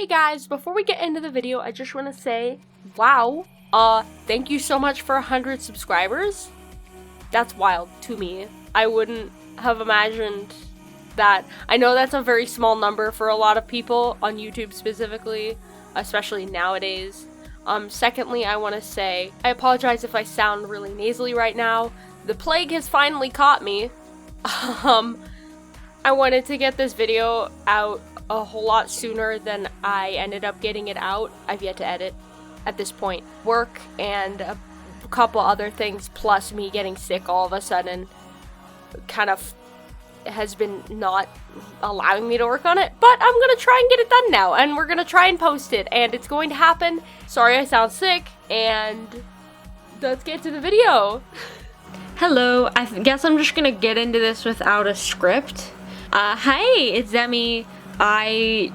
Hey guys, before we get into the video, I just want to say, wow, thank you so much for 100 subscribers. That's wild to me. I wouldn't have imagined that. I know that's a very small number for a lot of people on YouTube specifically, especially nowadays. Secondly, I want to say, I apologize if I sound really nasally right now. The plague has finally caught me. I wanted to get this video out a whole lot sooner than I ended up getting it out. I've yet to edit at this point. Work and a couple other things, plus me getting sick all of a sudden, kind of has been not allowing me to work on it. But I'm gonna try and get it done now, and we're gonna try and post it, and it's going to happen. Sorry I sound sick, and let's get to the video. Hello, I guess I'm just gonna get into this without a script. Hey, it's Demi. I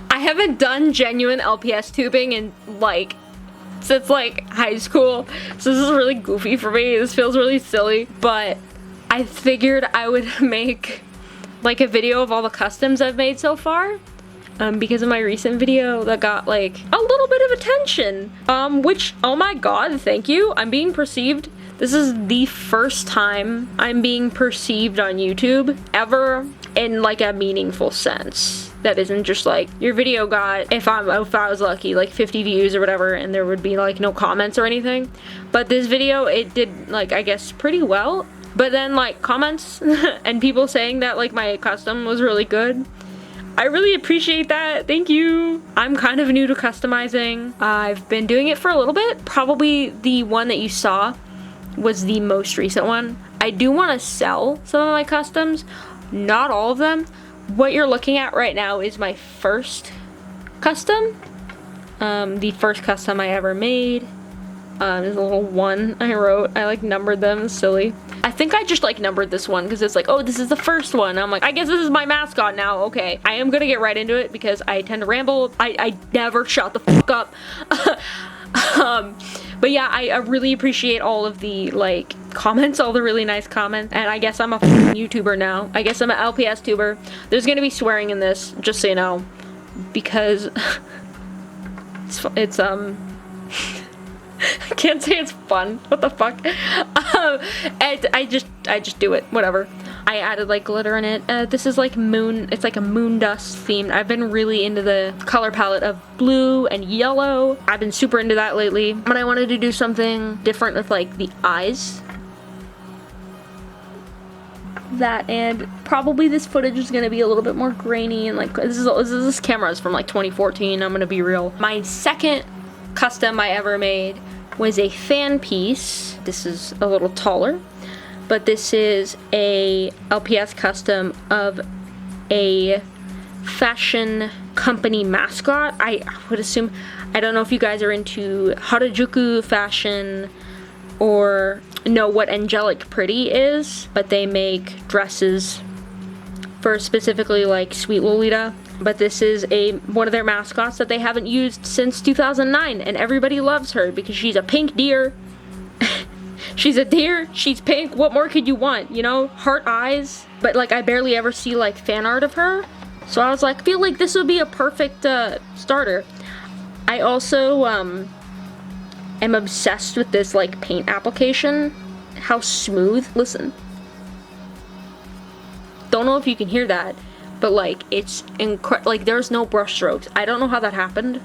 haven't done genuine LPS tubing in since high school, so this is really goofy for me. This feels really silly, but I figured I would make a video of all the customs I've made so far, because of my recent video that got a little bit of attention, which, oh my god, thank you. I'm being perceived. This is the first time I'm being perceived on YouTube ever in a meaningful sense. That isn't just your video got, if I was lucky, 50 views or whatever, and there would be no comments or anything. But this video, it did I guess pretty well. But then comments and people saying that my custom was really good. I really appreciate that. Thank you. I'm kind of new to customizing. I've been doing it for a little bit. Probably the one that you saw was the most recent one. I do want to sell some of my customs, not all of them. What you're looking at right now is my first custom. The first custom I ever made. There's a little one I wrote. I numbered them. It's silly. I think I just numbered this one because it's oh, this is the first one. I'm I guess this is my mascot now. Okay, I am gonna get right into it because I tend to ramble. I never shut the fuck up. But yeah, I really appreciate all of the comments, all the really nice comments, and I guess I'm a YouTuber now. I guess I'm an LPS tuber. There's gonna be swearing in this, just so you know, because it's I can't say it's fun. What the fuck? And I just do it. Whatever. I added glitter in it. This is moon. It's a moon dust theme. I've been really into the color palette of blue and yellow. I've been super into that lately. But I wanted to do something different with the eyes. That, and probably this footage is gonna be a little bit more grainy, and this camera is from 2014. I'm gonna be real. My second custom I ever made was a fan piece. This is a little taller, but this is a LPS custom of a fashion company mascot. I would assume, I don't know if you guys are into Harajuku fashion or know what Angelic Pretty is, but they make dresses for specifically Sweet Lolita. But this is one of their mascots that they haven't used since 2009, and everybody loves her because she's a pink deer. She's a deer, she's pink, what more could you want, you know? Heart eyes. But I barely ever see fan art of her. So I was feel this would be a perfect starter. I also am obsessed with this paint application. How smooth. Listen. Don't know if you can hear that, but it's incredible. There's no brush strokes. I don't know how that happened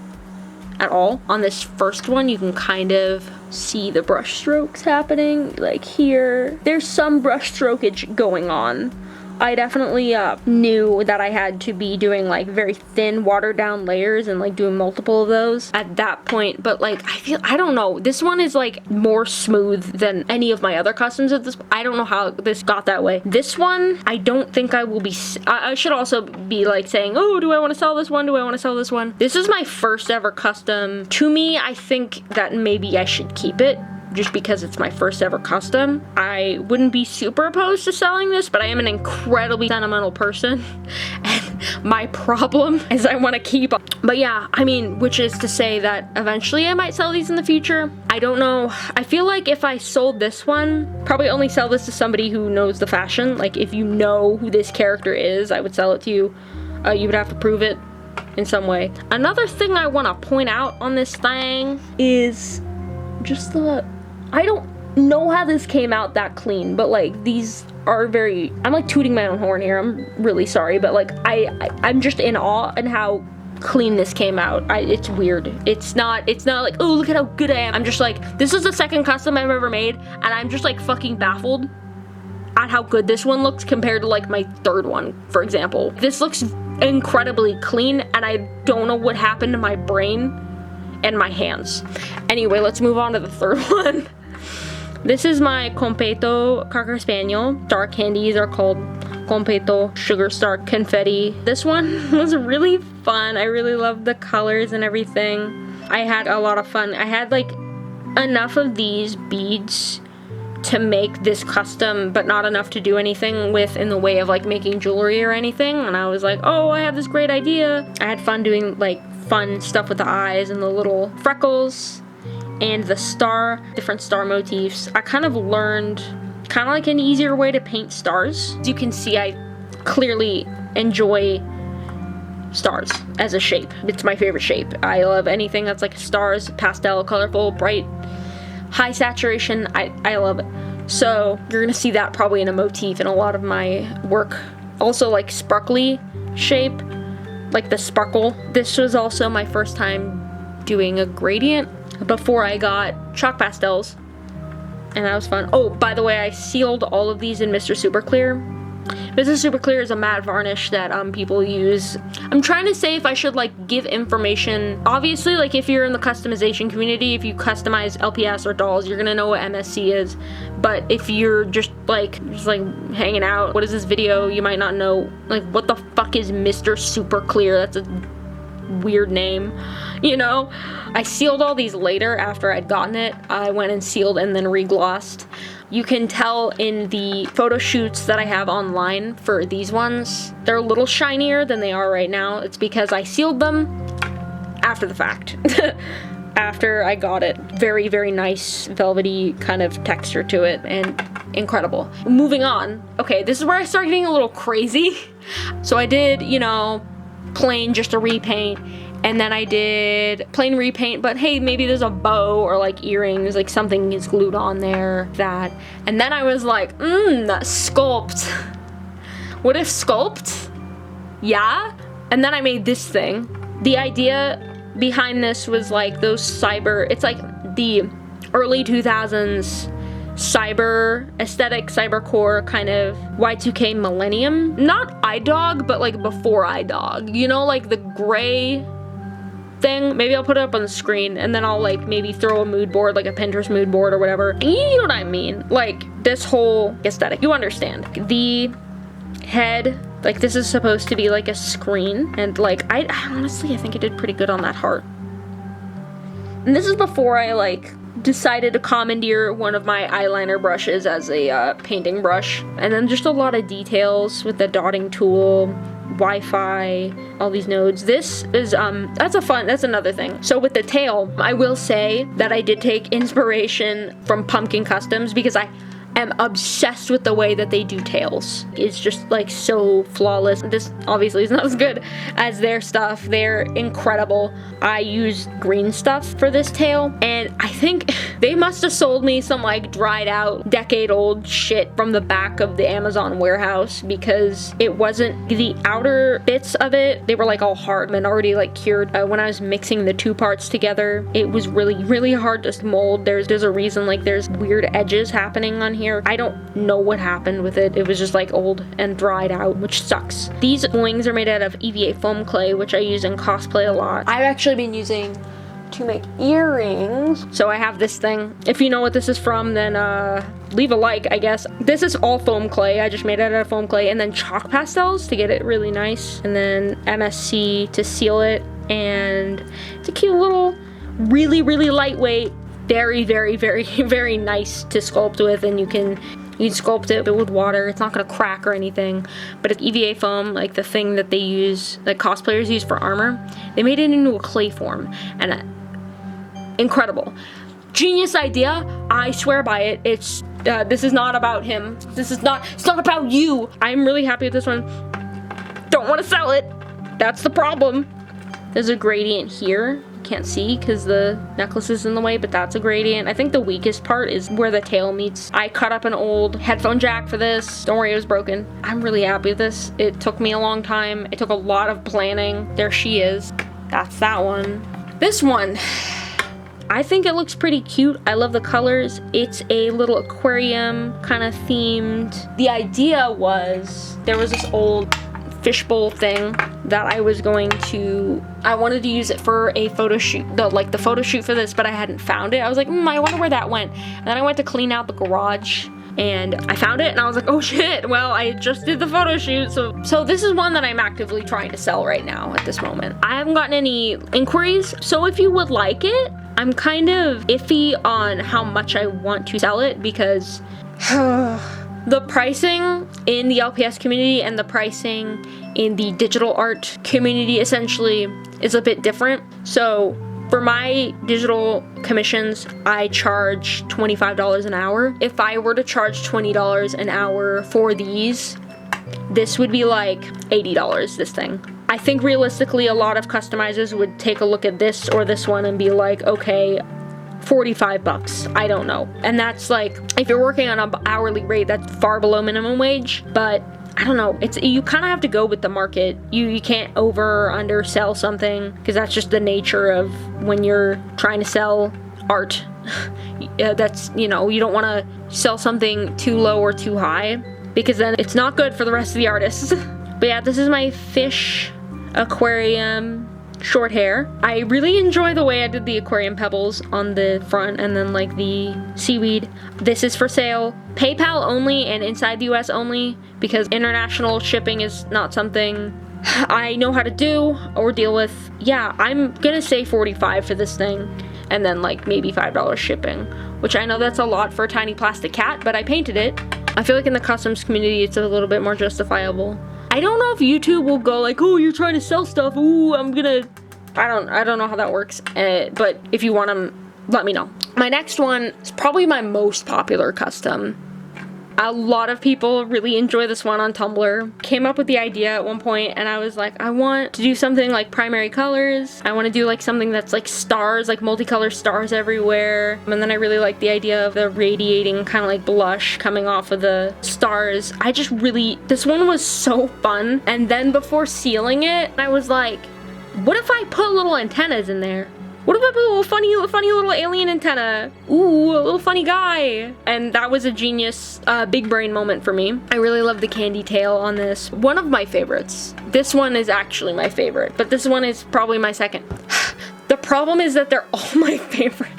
at all. On this first one, you can kind of see the brush strokes happening, here. There's some brush strokage going on. I definitely knew that I had to be doing very thin watered down layers and doing multiple of those at that point, but I don't know, this one is more smooth than any of my other customs at this. I don't know how this got that way. This one, I don't think I will be. I should also be saying, oh, do I want to sell this one? Do I want to sell this one? This is my first ever custom. To me, I think that maybe I should keep it, just because it's my first ever custom. I wouldn't be super opposed to selling this, but I am an incredibly sentimental person, and my problem is I want to keep. But yeah, I mean, which is to say that eventually I might sell these in the future. I don't know. I feel if I sold this one, probably only sell this to somebody who knows the fashion. If you know who this character is, I would sell it to you. You would have to prove it in some way. Another thing I want to point out on this thing is just I don't know how this came out that clean, but like these are very, I'm like tooting my own horn here, I'm really sorry, but like I'm just in awe at how clean this came out. It's weird. It's not like, oh, look at how good I am. I'm just like, this is the second custom I've ever made, and I'm just like fucking baffled at how good this one looks compared to like my third one, for example. This looks incredibly clean, and I don't know what happened to my brain and my hands. Anyway, let's move on to the third one. This is my Completo Cocker Spaniel. Star candies are called Completo Sugar Star Confetti. This one was really fun. I really loved the colors and everything. I had a lot of fun. I had like enough of these beads to make this custom, but not enough to do anything with in the way of like making jewelry or anything. And I was like, oh, I have this great idea. I had fun doing like fun stuff with the eyes and the little freckles and the different star motifs. I kind of learned kind of like an easier way to paint stars. As you can see, I clearly enjoy stars as a shape. It's my favorite shape. I love anything that's like stars, pastel, colorful, bright, high saturation. I love it. So you're gonna see that probably in a motif in a lot of my work. Also like sparkly shape, like the sparkle. This was also my first time doing a gradient before I got chalk pastels, and that was fun. Oh, by the way, I sealed all of these in Mr. Super Clear. Mr. Super Clear is a matte varnish that people use. I'm trying to say if I should like give information. Obviously, like if you're in the customization community, if you customize LPS or dolls, you're gonna know what MSC is. But if you're just like hanging out, what is this video? You might not know like what the fuck is Mr. Super Clear. That's a weird name, you know? I sealed all these later after I'd gotten it. I went and sealed and then reglossed. You can tell in the photo shoots that I have online for these ones, they're a little shinier than they are right now. It's because I sealed them after the fact. After I got it. Very, very nice velvety kind of texture to it and incredible. Moving on. Okay, this is where I start getting a little crazy. So I did, you know, plain just a repaint, and then I did plain repaint, but hey, maybe there's a bow or like earrings, like something is glued on there, that. And then I was like, sculpt. What if sculpt? Yeah? And then I made this thing. The idea behind this was like those it's like the early 2000s cyber aesthetic, cybercore kind of Y2K millennium. Not iDog, but like before iDog. You know, like the gray thing. Maybe I'll put it up on the screen, and then I'll like maybe throw a mood board, like a Pinterest mood board or whatever. You know what I mean? Like this whole aesthetic. You understand. The head, like this is supposed to be like a screen, and like I honestly think I did pretty good on that heart. And this is before I like decided to commandeer one of my eyeliner brushes as a painting brush. And then just a lot of details with the dotting tool, Wi-Fi, all these nodes. This is, that's another thing. So with the tail, I will say that I did take inspiration from Pumpkin Customs because I am obsessed with the way that they do tails. It's just like so flawless. This obviously is not as good as their stuff. They're incredible. I used green stuff for this tail, and I think they must have sold me some like dried out, decade-old shit from the back of the Amazon warehouse, because it wasn't, the outer bits of it, they were like all hard and already like cured. When I was mixing the two parts together, it was really, really hard to mold. There's a reason like there's weird edges happening on here. I don't know what happened with it. It was just like old and dried out, which sucks. These wings are made out of EVA foam clay, which I use in cosplay a lot. I've actually been using to make earrings. So I have this thing. If you know what this is from, then leave a like, I guess. This is all foam clay. I just made it out of foam clay, and then chalk pastels to get it really nice, and then MSC to seal it, and it's a cute little, really, really lightweight, very, very, very, very nice to sculpt with, and you can sculpt it with water. It's not gonna crack or anything. But it's EVA foam, like the thing that they use, like cosplayers use for armor. They made it into a clay form, and incredible. Genius idea. I swear by it. It's this is not about him. It's not about you. I'm really happy with this one. Don't want to sell it. That's the problem. There's a gradient here. Can't see because the necklace is in the way, but that's a gradient. I think the weakest part is where the tail meets. I cut up an old headphone jack for this. Don't worry, it was broken. I'm really happy with this. It took me a long time. It took a lot of planning. There she is. That's that one. This one, I think it looks pretty cute. I love the colors. It's a little aquarium kind of themed. The idea was there was this old fishbowl thing that I wanted to use it for a photo shoot, the photo shoot for this, but I hadn't found it. I was like, I wonder where that went. And then I went to clean out the garage and I found it and I was like, oh shit, well, I just did the photo shoot. So this is one that I'm actively trying to sell right now at this moment. I haven't gotten any inquiries, so if you would like it, I'm kind of iffy on how much I want to sell it because the pricing in the LPS community and the pricing in the digital art community essentially is a bit different. So for my digital commissions, I charge $25 an hour. If I were to charge $20 an hour for these, this would be like $80, this thing. I think realistically a lot of customizers would take a look at this or this one and be like, okay, 45 bucks, I don't know. And that's like, if you're working on an hourly rate, that's far below minimum wage, but I don't know, you kind of have to go with the market. You can't over or undersell something because that's just the nature of when you're trying to sell art. That's, you don't want to sell something too low or too high because then it's not good for the rest of the artists. But yeah, this is my fish aquarium short hair. I really enjoy the way I did the aquarium pebbles on the front and then like the seaweed. This is for sale. PayPal only and inside the US only because international shipping is not something I know how to do or deal with. Yeah, I'm gonna say 45 for this thing and then like maybe $5 shipping, which I know that's a lot for a tiny plastic cat, but I painted it. I feel like in the customs community it's a little bit more justifiable. I don't know if YouTube will go like, oh, you're trying to sell stuff. Ooh, I don't know how that works. But if you want them, let me know. My next one is probably my most popular custom. A lot of people really enjoy this one on Tumblr. Came up with the idea at one point and I was like, I want to do something like primary colors. I want to do like something that's like stars, like multicolor stars everywhere. And then I really like the idea of the radiating kind of like blush coming off of the stars. This one was so fun. And then before sealing it, I was like, what if I put little antennas in there? What if I put a little funny little alien antenna? Ooh, a little funny guy. And that was a genius, big brain moment for me. I really love the candy tail on this. One of my favorites. This one is actually my favorite, but this one is probably my second. The problem is that they're all my favorite.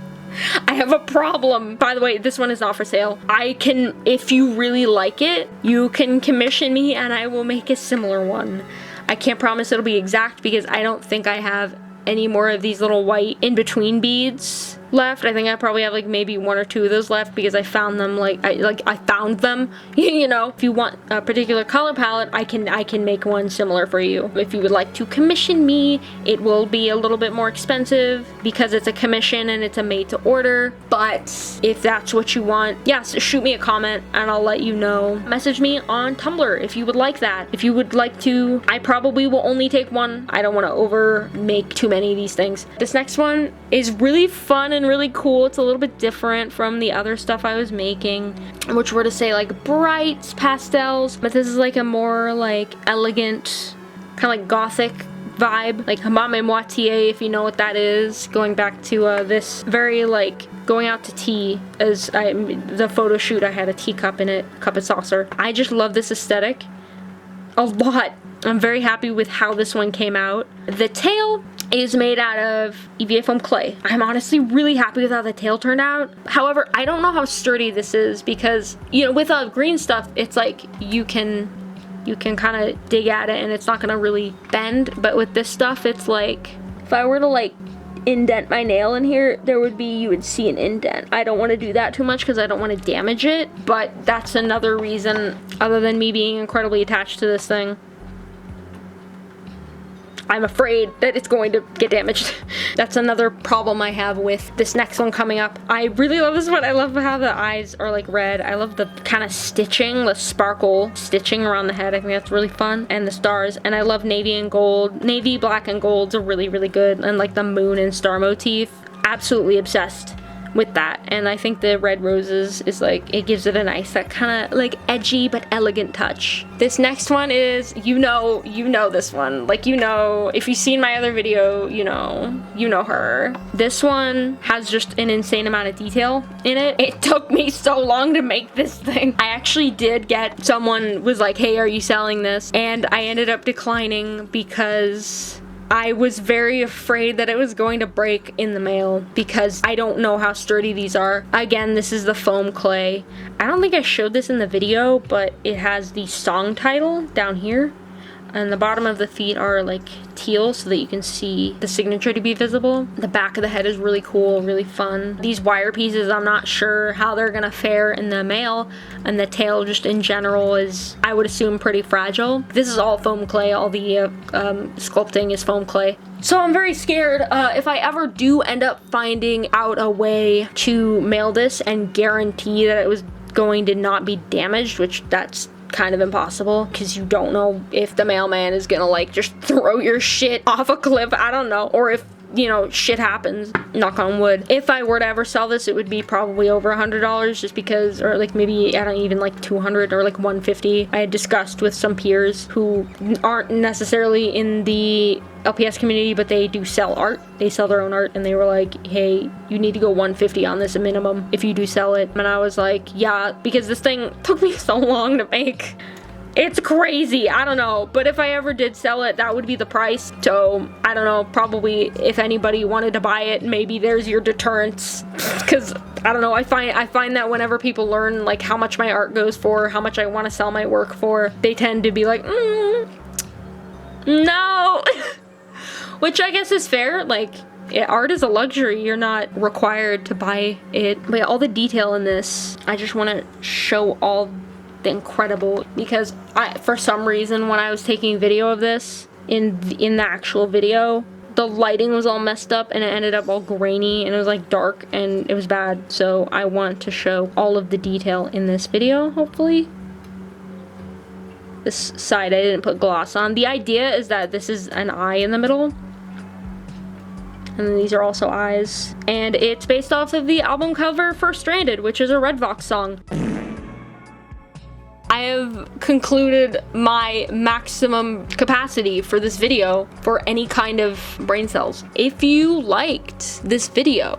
I have a problem. By the way, this one is not for sale. If you really like it, you can commission me and I will make a similar one. I can't promise it'll be exact because I don't think I have any more of these little white in-between beads left. I think I probably have like maybe one or two of those left because I found them I found them. If you want a particular color palette, I can make one similar for you. If you would like to commission me, it will be a little bit more expensive because it's a commission and it's a made to order. But if that's what you want, yes, shoot me a comment and I'll let you know. Message me on Tumblr if you would like that. If you would like to, I probably will only take one. I don't want to over make too many of these things. This next one is really fun and really cool. It's a little bit different from the other stuff I was making, which were to say like bright pastels, but this is like a more like elegant kind of like gothic vibe, like Hamame Moitié, if you know what that is, going back to this very like going out to tea. As the photo shoot, I had a teacup in it, cup and saucer. I just love this aesthetic a lot. I'm very happy with how this one came out. The tail is made out of EVA foam clay. I'm honestly really happy with how the tail turned out. However, I don't know how sturdy this is because, with green stuff, it's like you can kind of dig at it and it's not gonna really bend. But with this stuff, it's like, if I were to like indent my nail in here, you would see an indent. I don't want to do that too much because I don't want to damage it. But that's another reason, other than me being incredibly attached to this thing. I'm afraid that it's going to get damaged. That's another problem I have with this next one coming up. I really love this one. I love how the eyes are like red. I love the kind of stitching, the sparkle stitching around the head. I think that's really fun. And the stars. And I love navy and gold. Navy, black, and golds are really, really good. And like the moon and star motif. Absolutely obsessed with that. And I think the red roses is like, it gives it a nice, that kind of like edgy but elegant touch. This next one is, you know this one. Like, you know, if you've seen my other video, you know her. This one has just an insane amount of detail in it. It took me so long to make this thing. I actually did get, someone was like, hey, are you selling this? And I ended up declining because I was very afraid that it was going to break in the mail because I don't know how sturdy these are. Again, this is the foam clay. I don't think I showed this in the video, but it has the song title down here. And the bottom of the feet are like teal so that you can see the signature to be visible. The back of the head is really cool, really fun. These wire pieces, I'm not sure how they're gonna fare in the mail, and the tail just in general is, I would assume, pretty fragile. This is all foam clay, all the sculpting is foam clay. So I'm very scared if I ever do end up finding out a way to mail this and guarantee that it was going to not be damaged, which that's kind of impossible because you don't know if the mailman is gonna like just throw your shit off a cliff, I don't know, or if, you know, shit happens, knock on wood. If I were to ever sell this, it would be probably over $100 just because, or like maybe, I don't even like 200 or like 150. I had discussed with some peers who aren't necessarily in the LPS community, but they do sell art. They sell their own art, and they were like, hey, you need to go 150 on this a minimum if you do sell it. And I was like, yeah, because this thing took me so long to make. It's crazy, I don't know, but if I ever did sell it, that would be the price. So I don't know, probably if anybody wanted to buy it, maybe there's your deterrence, because I don't know, I find that whenever people learn like how much my art goes for, how much I want to sell my work for, they tend to be like, no. Which I guess is fair. Like, art is a luxury. You're not required to buy it. But yeah, all the detail in this, I just want to show all the incredible, because for some reason when I was taking video of this, in the actual video, the lighting was all messed up and it ended up all grainy and it was like dark and it was bad. So I want to show all of the detail in this video, hopefully. This side I didn't put gloss on. The idea is that this is an eye in the middle. And then these are also eyes. And it's based off of the album cover for Stranded, which is a Red Fox song. I have concluded my maximum capacity for this video for any kind of brain cells. If you liked this video,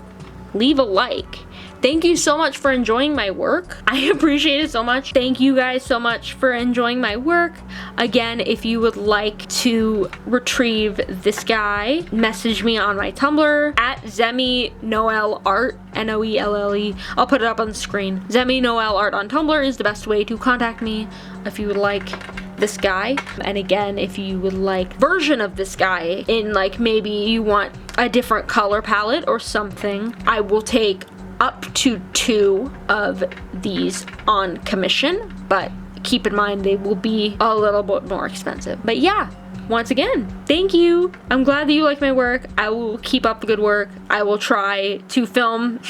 leave a like. Thank you so much for enjoying my work. I appreciate it so much. Thank you guys so much for enjoying my work. Again, if you would like to retrieve this guy, message me on my Tumblr at ZemiNoelArt, Noelle. I'll put it up on the screen. ZemiNoelArt on Tumblr is the best way to contact me if you would like this guy. And again, if you would like version of this guy in like maybe you want a different color palette or something, I will take up to 2 of these on commission, but keep in mind they will be a little bit more expensive. But yeah, once again, thank you. I'm glad that you like my work. I will keep up the good work. I will try to film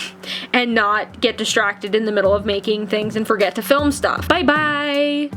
and not get distracted in the middle of making things and forget to film stuff. Bye bye.